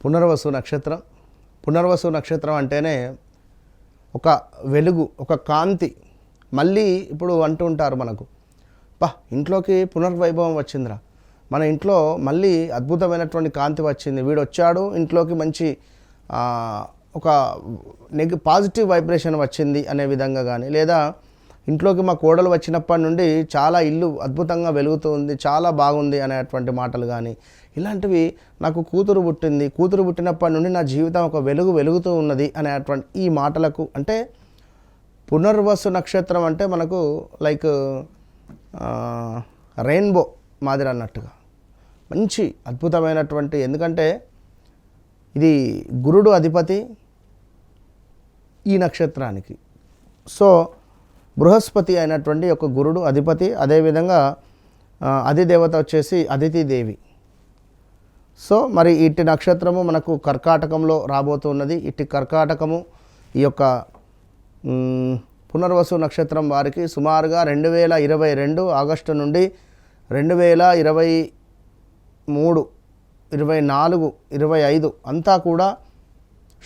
పునర్వసు నక్షత్రం. పునర్వసు నక్షత్రం అంటేనే ఒక వెలుగు, ఒక కాంతి. మళ్ళీ ఇప్పుడు అంటూ ఉంటారు మనకు, ఇంట్లోకి పునర్వైభవం వచ్చిందిరా, మన ఇంట్లో మళ్ళీ అద్భుతమైనటువంటి కాంతి వచ్చింది, వీడు వచ్చాడు ఇంట్లోకి, మంచి ఒక పాజిటివ్ వైబ్రేషన్ వచ్చింది అనే విధంగా కానీ, లేదా ఇంట్లోకి మా కోడలు వచ్చినప్పటి నుండి చాలా ఇల్లు అద్భుతంగా వెలుగుతూ ఉంది, చాలా బాగుంది అనేటువంటి మాటలు కానీ, ఇలాంటివి, నాకు కూతురు పుట్టింది, కూతురు పుట్టినప్పటి నుండి నా జీవితం ఒక వెలుగుతూ ఉన్నది అనేటువంటి ఈ మాటలకు, అంటే పునర్వసు నక్షత్రం అంటే మనకు లైక్ రెయిన్బో మాదిరి అన్నట్టుగా మంచి అద్భుతమైనటువంటి, ఎందుకంటే ఇది గురుడు అధిపతి ఈ నక్షత్రానికి. సో బృహస్పతి అయినటువంటి ఒక గురుడు అధిపతి, అదేవిధంగా అధిదేవత వచ్చేసి అదితిదేవి. సో మరి ఇట్టి నక్షత్రము మనకు కర్కాటకంలో రాబోతున్నది. ఇట్టి కర్కాటకము ఈ యొక్క పునర్వసు నక్షత్రం వారికి సుమారుగా 2022 ఆగస్టు నుండి 2023, 24, 25 అంతా కూడా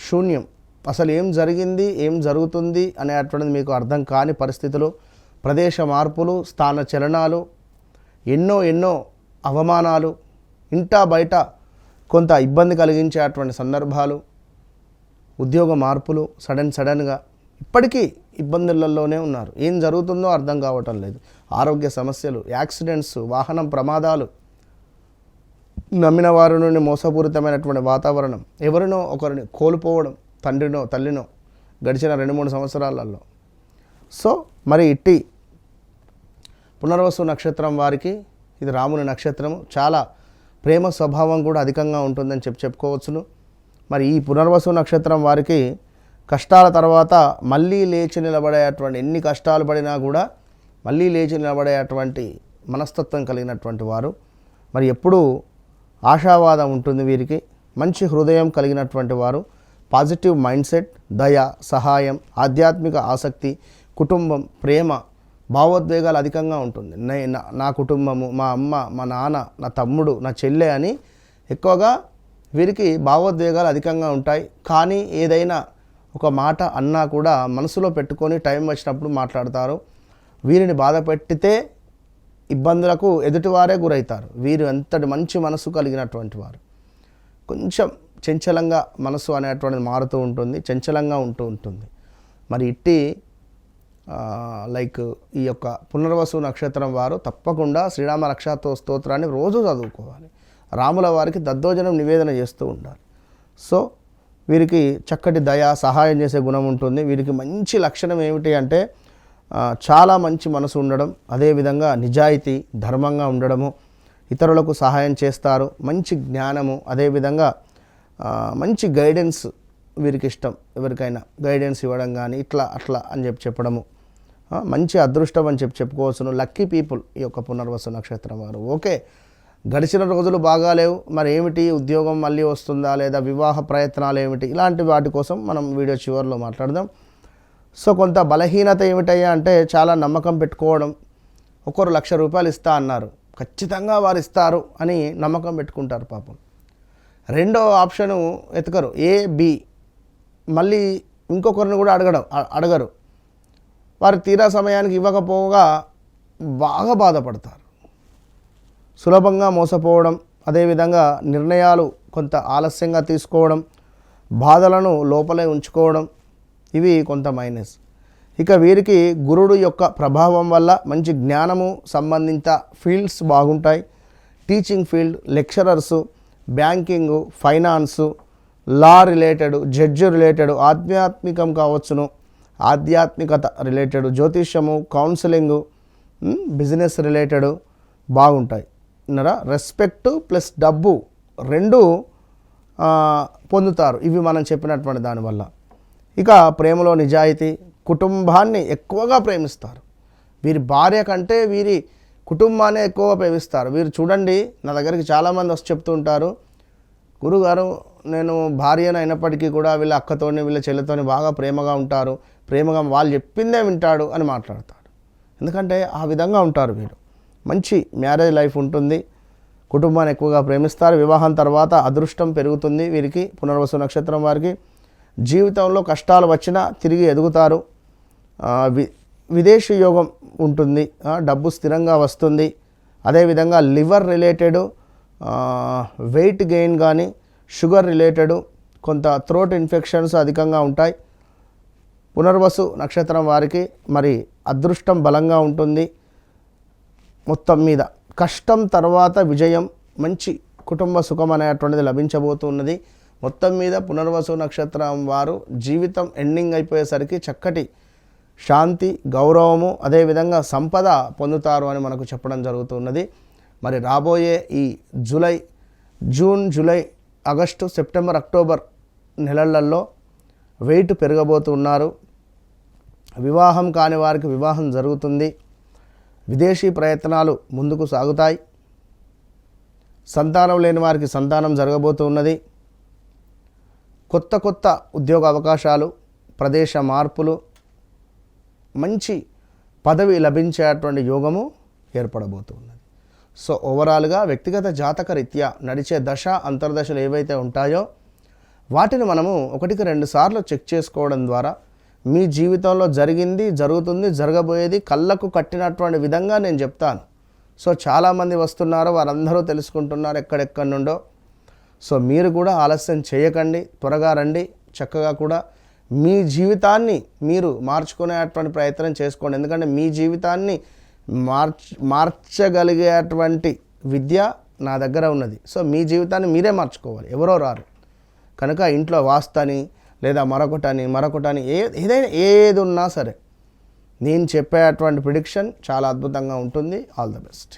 శూన్యం. అసలు ఏం జరిగింది, ఏం జరుగుతుంది అనేటువంటిది మీకు అర్థం కాని పరిస్థితులు, ప్రదేశ మార్పులు, స్థాన చలనాలు, ఎన్నో అవమానాలు, ఇంటా బయట కొంత ఇబ్బంది కలిగించేటువంటి సందర్భాలు, ఉద్యోగ మార్పులు సడన్గా ఇప్పటికీ ఇబ్బందులలోనే ఉన్నారు. ఏం జరుగుతుందో అర్థం కావటం లేదు. ఆరోగ్య సమస్యలు, యాక్సిడెంట్స్, వాహనం ప్రమాదాలు, నమ్మిన వారి నుండి మోసపూరితమైనటువంటి వాతావరణం, ఎవరినో ఒకరిని కోల్పోవడం, తండ్రినో తల్లినో గడిచిన 2-3 సంవత్సరాలలో. సో మరి ఇట్టి పునర్వసు నక్షత్రం వారికి ఇది రాముని నక్షత్రము, చాలా ప్రేమ స్వభావం కూడా అధికంగా ఉంటుందని చెప్పుకోవచ్చును. మరి ఈ పునర్వసు నక్షత్రం వారికి కష్టాల తర్వాత మళ్ళీ లేచి నిలబడేటువంటి, ఎన్ని కష్టాలు పడినా కూడా మళ్ళీ లేచి నిలబడేటువంటి మనస్తత్వం కలిగినటువంటి వారు. మరి ఎప్పుడూ ఆశావాదం ఉంటుంది వీరికి, మంచి హృదయం కలిగినటువంటి వారు, పాజిటివ్ మైండ్ సెట్, దయ, సహాయం, ఆధ్యాత్మిక ఆసక్తి, కుటుంబం, ప్రేమ, భావోద్వేగాలు అధికంగా ఉంటుంది. నా కుటుంబము, మా అమ్మ, మా నాన్న, నా తమ్ముడు, నా చెల్లె అని ఎక్కువగా వీరికి భావోద్వేగాలు అధికంగా ఉంటాయి. కానీ ఏదైనా ఒక మాట అన్నా కూడా మనసులో పెట్టుకొని టైం వచ్చినప్పుడు మాట్లాడతారు. వీరిని బాధ పెట్టితే ఇబ్బందులకు ఎదుటివారే గురవుతారు. వీరు ఎంతటి మంచి మనసు కలిగినటువంటి వారు. కొంచెం చంచలంగా మనసు అనేటువంటిది మారుతూ ఉంటుంది, చంచలంగా ఉంటుంది. మరి ఇట్టి లైక్ ఈ యొక్క పునర్వసు నక్షత్రం వారు తప్పకుండా శ్రీరామ రక్షా స్తోత్రాన్ని రోజు చదువుకోవాలి. రాముల వారికి దద్దోజనం నివేదన చేస్తూ ఉండాలి. సో వీరికి చక్కటి దయ, సహాయం చేసే గుణం ఉంటుంది. వీరికి మంచి లక్షణం ఏమిటి అంటే చాలా మంచి మనసు ఉండడం, అదేవిధంగా నిజాయితీ, ధర్మంగా ఉండడము, ఇతరులకు సహాయం చేస్తారు, మంచి జ్ఞానము, అదేవిధంగా మంచి గైడెన్స్ వీరికి ఇష్టం. ఎవరికైనా గైడెన్స్ ఇవ్వడం కానీ అట్లా అని చెప్పడము, మంచి అదృష్టం అని చెప్పుకోవచ్చును. లక్కీ పీపుల్ ఈ యొక్క పునర్వసు నక్షత్రం వారు. ఓకే, గడిచిన రోజులు బాగాలేవు, మరి ఏమిటి, ఉద్యోగం మళ్ళీ వస్తుందా, లేదా వివాహ ప్రయత్నాలు ఏమిటి, ఇలాంటి వాటి కోసం మనం వీడియో చివరిలో మాట్లాడదాం. సో కొంత బలహీనత ఏమిటయ్యా అంటే చాలా నమ్మకం పెట్టుకోవడం. ఒకరు ₹1,00,000 ఇస్తా అన్నారు, ఖచ్చితంగా వారు ఇస్తారు అని నమ్మకం పెట్టుకుంటారు పాపం. రెండో ఆప్షను ఎతకరు, A, B, మళ్ళీ ఇంకొకరిని కూడా అడగరు. వారు తీరా సమయానికి ఇవ్వకపోగా బాగా బాధపడతారు. సులభంగా మోసపోవడం, అదేవిధంగా నిర్ణయాలు కొంత ఆలస్యంగా తీసుకోవడం, బాధలను లోపలే ఉంచుకోవడం, ఇవి కొంత మైనస్. ఇక వీరికి గురుడు యొక్క ప్రభావం వల్ల మంచి జ్ఞానము సంబంధిత ఫీల్డ్స్ బాగుంటాయి. Teaching field, lecturers, banking, finance, లా రిలేటెడ్, జడ్జి రిలేటెడ్, ఆధ్యాత్మికం కావచ్చును, ఆధ్యాత్మికత రిలేటెడ్, జ్యోతిష్యము, కౌన్సిలింగు, బిజినెస్ రిలేటెడ్ బాగుంటాయి. రెస్పెక్ట్ ప్లస్ డబ్బు రెండు పొందుతారు ఇవి మనం చెప్పినటువంటి దానివల్ల. ఇక ప్రేమలో నిజాయితీ, కుటుంబాన్ని ఎక్కువగా ప్రేమిస్తారు. వీరి భార్య కంటే వీరి కుటుంబాన్ని ఎక్కువగా ప్రేమిస్తారు. వీరు చూడండి, నా దగ్గరికి చాలామంది వచ్చి చెప్తూ ఉంటారు, గురుగారు నేను భార్యను అయినప్పటికీ కూడా వీళ్ళ అక్కతోని వీళ్ళ చెల్లెతోని బాగా ప్రేమగా ఉంటారు, ప్రేమగా వాళ్ళు చెప్పిందే వింటాడు అని మాట్లాడతాడు. ఎందుకంటే ఆ విధంగా ఉంటారు వీరు. మంచి మ్యారేజ్ లైఫ్ ఉంటుంది, కుటుంబాన్ని ఎక్కువగా ప్రేమిస్తారు. వివాహం తర్వాత అదృష్టం పెరుగుతుంది వీరికి, పునర్వసు నక్షత్రం వారికి. జీవితంలో కష్టాలు వచ్చినా తిరిగి ఎదుగుతారు. విదేశీ యోగం ఉంటుంది, డబ్బు స్థిరంగా వస్తుంది. అదేవిధంగా లివర్ రిలేటెడ్, వెయిట్ గెయిన్ కానీ, షుగర్ రిలేటెడ్, కొంత థ్రోట్ ఇన్ఫెక్షన్స్ అధికంగా ఉంటాయి. పునర్వసు నక్షత్రం వారికి మరి అదృష్టం బలంగా ఉంటుంది. మొత్తం మీద కష్టం తర్వాత విజయం, మంచి కుటుంబ సుఖం అనేటువంటిది లభించబోతున్నది. మొత్తం మీద పునర్వసు నక్షత్రం వారు జీవితం ఎండింగ్ అయిపోయేసరికి చక్కటి శాంతి, గౌరవము, అదేవిధంగా సంపద పొందుతారు అని మనకు చెప్పడం జరుగుతున్నది. మరి రాబోయే ఈ June, July, August, September, October నెలలలో వెయిట్ పెరగబోతున్నారు. వివాహం కాని వారికి వివాహం జరుగుతుంది. విదేశీ ప్రయత్నాలు ముందుకు సాగుతాయి. సంతానం లేని వారికి సంతానం జరగబోతున్నది. కొత్త ఉద్యోగ అవకాశాలు, ప్రదేశ మార్పులు, మంచి పదవి లభించేటువంటి యోగము ఏర్పడబోతున్నది. సో ఓవరాల్గా వ్యక్తిగత జాతక రీత్యా నడిచే దశ అంతర్దశలు ఏవైతే ఉంటాయో వాటిని మనము 1-2 సార్లు చెక్ చేసుకోవడం ద్వారా మీ జీవితంలో జరిగింది, జరుగుతుంది, జరగబోయేది కళ్ళకు కట్టినటువంటి విధంగా నేను చెప్తాను. సో చాలామంది వస్తున్నారు, వారందరూ తెలుసుకుంటున్నారు ఎక్కడెక్కడి నుండో. సో మీరు కూడా ఆలస్యం చేయకండి, త్వరగా రండి. చక్కగా కూడా మీ జీవితాన్ని మీరు మార్చుకునేటువంటి ప్రయత్నం చేసుకోండి. ఎందుకంటే మీ జీవితాన్ని మార్చగలిగేటువంటి విద్య నా దగ్గర ఉన్నది. సో మీ జీవితాన్ని మీరే మార్చుకోవాలి, ఎవరో రారు. కనుక ఇంట్లో వాస్తని లేదా మరొకటని ఏదైనా ఏది ఉన్నా సరే నేను చెప్పేటువంటి ప్రిడిక్షన్ చాలా అద్భుతంగా ఉంటుంది. All the best.